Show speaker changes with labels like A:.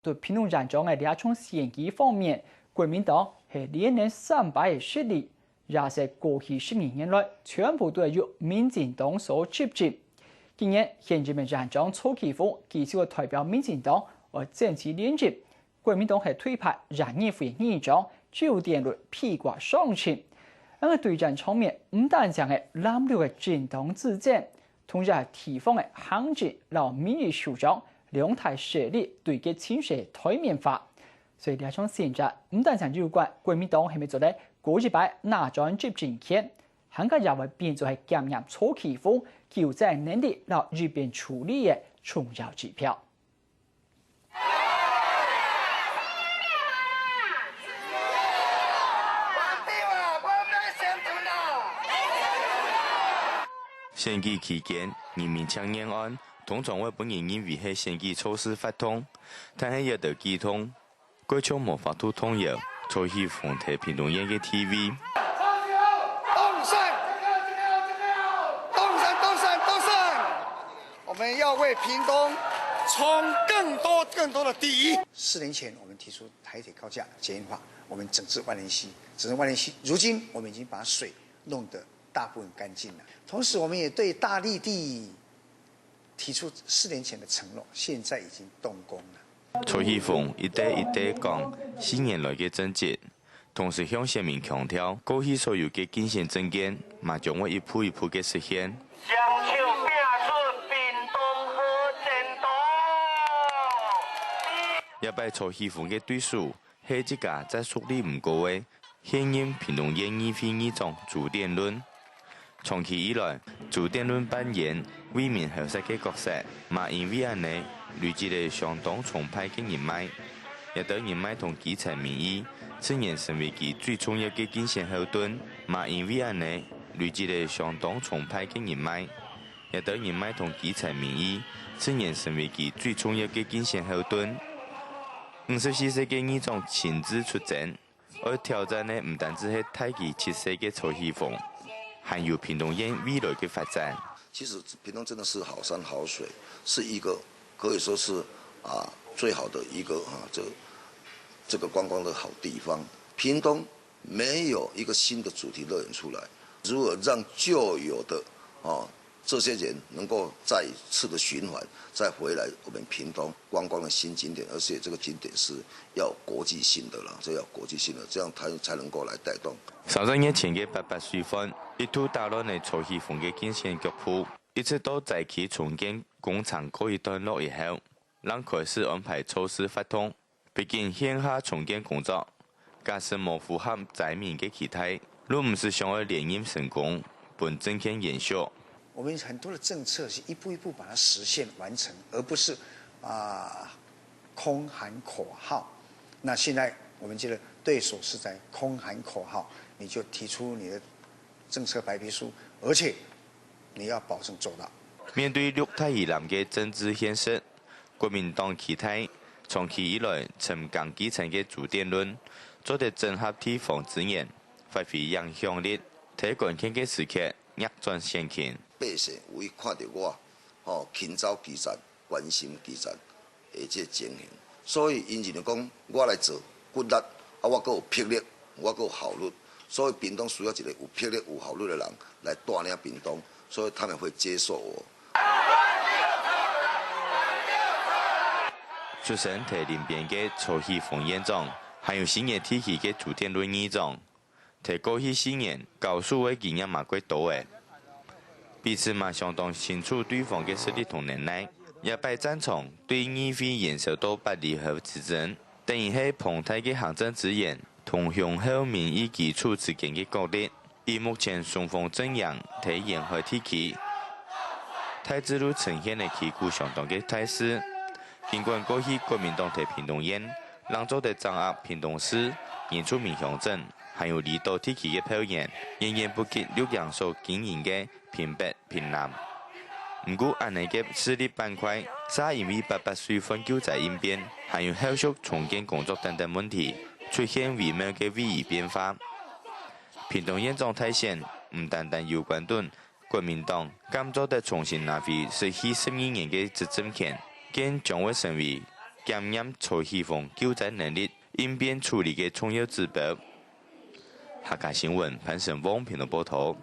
A: 对平农战争的两种选举方面，国民党是连年3败的实力，也是过去12年来全部都由民进党所执政。今年县人民战争初期风继续代表民进党而政治连任，国民党是推派让议会议长周典论披挂上阵。对战场面唔但将係蓝绿嘅政党之战，同時係地方嘅行政和民意首長兩台勢力對決情勢台面化。所以兩場戰爭唔但將有關國民黨係咪做咧過一擺拿轉執政權，更加也會變做係檢驗初期風救災能力和日變處理嘅重要指標。
B: 選舉期間，人民搶延案，通常會本人因為係選舉措施發通，但係一到寄通，該場無法度通郵，所以奉提屏東縣嘅 TV。
C: 動身！我們要為屏東衝更多的第一。4年前，我們提出台鐵高架捷運化，我們整治萬年溪，如今我們已經把水弄得大部分乾淨了。同時，我們也對大利地提出4年前的承諾，現在已經動工了。
B: 蔡英文一代講4年來嘅政績，同時向市民強調，過去所有嘅競選政見，嘛將會一步一步嘅實現。
D: 雙手拼出屏東好前途。
B: 一擺蔡英文嘅對手係一家在實力唔高嘅現任屏東縣議會議長朱典論。長期以來，朱典論扮演為民後世嘅角色，嘛因為安尼累積了相當崇拜嘅人脈，也得人脈同基層民意，自然成為其最重要嘅競選後盾。嘛因為安尼累積了相當崇拜嘅人脈，也得人脈同基層民意，自然成為其最重要嘅競選後盾。54歲嘅議長親自出征，而挑戰的唔單止係太極7歲嘅蔡英文，還有屏東縣未來嘅發展。
E: 其實屏東真的是好山好水，是一個可以說是最好的一個這個觀光的好地方。屏東沒有一個新的主題樂園出來，如何讓舊有的這些人能夠再一次的循環，再回來我們屏東觀光的新景點，而且這個景點是要國際性的啦，這要國際性的，這樣才能夠來帶動。
B: 30年前嘅88歲份，一度打亂了蔡英文嘅競選腳步，一直到在其重建工廠告一段落以後，讓開始安排措施發通。畢竟現下重建工作，假使冇符合災民嘅期待，若唔是想要連任成功，本政權延續。
C: 我們很多的政策是一步一步把它實現完成，而不是空喊口號。那現在我們覺得對手是在空喊口號，你就提出你的政策白皮書，而且你要保證做到。
B: 面對綠泰以南嘅政治現實，國民黨期待長期以來沉降基層嘅朱典論，做得整合地方資源，發揮影響力，喺關鍵嘅時刻逆轉先權。
E: 百姓有伊看到我，勤走基層、關心基層，而這情形，所以因認為講我來做骨力，我閣有魄力，我閣有效率，所以屏東需要一個有魄力、有效率的人來帶領屏東，所以他們會接受我。
B: 出身喺林邊嘅蔡英文縣長，還有新嘅提起嘅朱典論議長，喺過去4年高數嘅經驗嘛幾多嘅。彼此嘛相當清楚對方嘅實力同能力，也擺戰場對議會延燒到不利和之爭，等於係龐大嘅行政資源同雄厚民意基礎之間嘅角力。以目前雙方陣營喺沿海地區，太子路呈現嘅旗鼓相當嘅態勢。儘管過去國民黨喺屏東縣讓做得掌握屏東市原住民鄉鎮，還有離島地區嘅表現，仍然不及綠洋所經營嘅屏北、屏南。唔過，安尼嘅勢力板塊，也因為88歲份救災應變，還有後續重建工作等等問題，出現微妙嘅位移變化。屏東縣狀態線唔單單有關於國民黨甘做得重新拿回失去12年嘅執政權，更將會成為检验潮气风救灾能力、应变处理嘅重要指标。客家新闻潘胜旺评论报道。